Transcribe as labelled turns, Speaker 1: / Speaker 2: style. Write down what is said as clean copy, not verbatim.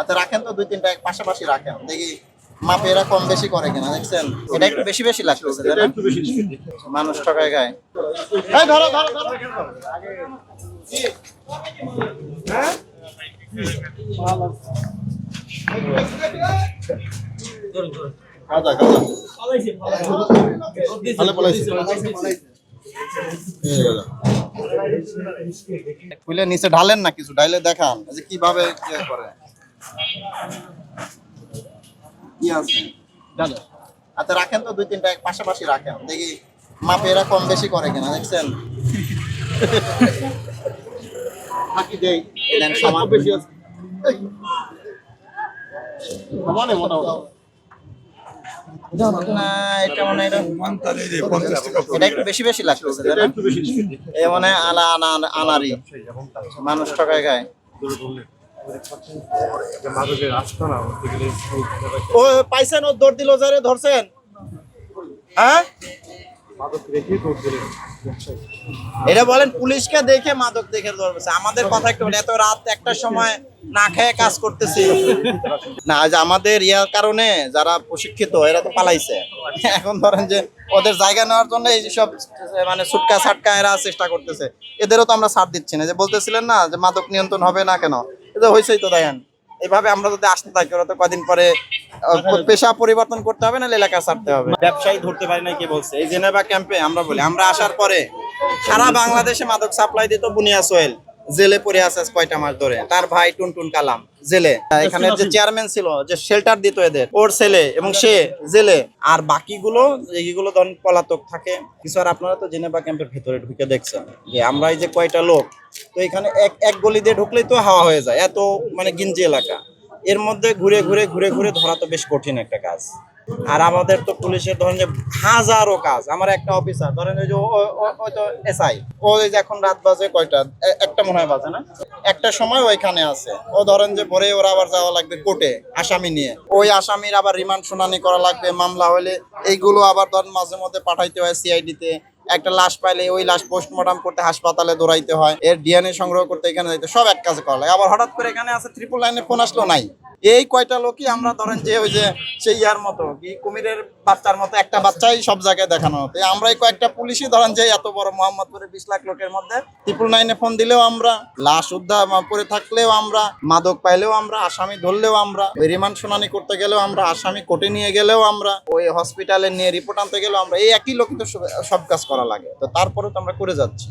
Speaker 1: আচ্ছা রাখেন তো দুই তিনটা এক পাশাপাশি রাখেন দেখি মাপে এরা কম বেশি করে কিনা দেখছেন এটা একটু বেশি বেশি লাগতেছে তাই না? মানুষ ঠকায় গায় এই ধরো ধরো ধরো হ্যাঁ কাদা কাদা ভালো বলাইছে খুলে নিচে ঢালেন না কিছু ঢাইলে দেখান যে কিভাবে করে কি আছে ঢালো আচ্ছা রাখেন তো দুই তিনটা এক পাশাপাশি রাখেন দেখি মাপে এরা কম বেশি করে কিনা দেখছেন বাকি দেই এলেন সমান বেশি আছে সমানে মোটামুটি না এটা মানে এটা একটু বেশি বেশি লাগতেছে এই মানে আনারি মানুষ ঠকায় গায় ও পাইছেন ও দৌড় দিল যারে ধরছেন হ্যাঁ এটা বলেন পুলিশকে দেখে মাদক দেখে ধরছে আমাদের কথা একটু এত রাত একটা সময় না খেয়ে কাজ করতেছি না যে আমাদের ইয়ার কারণে যারা প্রশিক্ষিত এরা তো পালাইছে এখন ধরেন যে ওদের জায়গা নেওয়ার জন্য এই সব মানে ছুটকা ছাটকা এরা চেষ্টা করতেছে এদেরও তো আমরা ছাড় দিচ্ছি না যে বলতেছিলেন না যে মাদক নিয়ন্ত্রণ হবে না কেন এটা হয়েছেই তো দেখেন এইভাবে আমরা যদি আসতে থাকি ওরা তো কদিন পরে পেশা পরিবর্তন করতে হবে না এলাকা ছাড়তে হবে ব্যবসায়ী ধরতে পারি না কি বলছে এই জেনেভা ক্যাম্পে আমরা বলি আমরা আসার পরে সারা বাংলাদেশে মাদক সাপ্লাই দিত বুনিয়া সোহেল জেলে পড়ে আছে কয়টা মাস ধরে তার ভাই টুনটুন কালাম জেলে এখানে যে চেয়ারম্যান ছিল যে শেল্টার দিত এদের ওর ছেলে এবং সে জেলে আর বাকিগুলো এইগুলো ধরেন পলাতক থাকে কিছু আর আপনারা তো জেনেভা ক্যাম্পের ভিতরে ঢুকে দেখছেন যে আমরা এই যে কয়টা লোক তো এখানে এক গলি দিয়ে ঢুকলেই তো হাওয়া হয়ে যায় এত মানে গিঞ্জি এলাকা এর মধ্যে ঘুরে ঘুরে ঘুরে ঘুরে ধরা তো বেশ কঠিন একটা কাজ আর আমাদের তো পুলিশের ধরেন যে হাজারো কাজ আমার একটা অফিসার ধরেন ওই যে ওই তো এসআই ও যে এখন রাত বাজে কয়টা একটা মনে হয় বাজে না একটা সময় ওইখানে আছে ও ধরেন যে ভোরে ওরা আবার যাওয়া লাগবে কোর্টে আসামি নিয়ে ওই আসামির আবার রিমান্ড শুনানি করা লাগবে মামলা হলে এইগুলো আবার ধরেন মাঝে মধ্যে পাঠাইতে হয় সিআইডিতে একটা লাশ পাইলে ওই লাশ পোস্টমর্টম করতে হাসপাতালে দৌড়াইতে হয় এর ডিএনএ সংগ্রহ করতে এখানে যাইতে সব এক কাজে করা লাগে আবার হঠাৎ করে এখানে আছে 999 ফোন আসলো নাই এই কয়টা লোকই আমরা ধরেন যে ওই যে সেই ইয়ার মতো কি কুমিরের বাচ্চার মতো একটা বাচ্চাই সব জায়গায় দেখানো হতো আমরা এই কয়েকটা পুলিশই ধরেন যে এত বড় মোহাম্মদপুরে 20 লাখ লোকের মধ্যে 999 ফোন দিলেও আমরা লাশ উদ্ধার করে থাকলেও আমরা মাদক পাইলেও আমরা আসামি ধরলেও আমরা ওই রিমান্ড শুনানি করতে গেলেও আমরা আসামি কোর্টে নিয়ে গেলেও আমরা ওই হসপিটালে নিয়ে রিপোর্ট আনতে গেলেও আমরা এই একই লোক তো সব কাজ করা লাগে তো তারপরে তো আমরা করে যাচ্ছি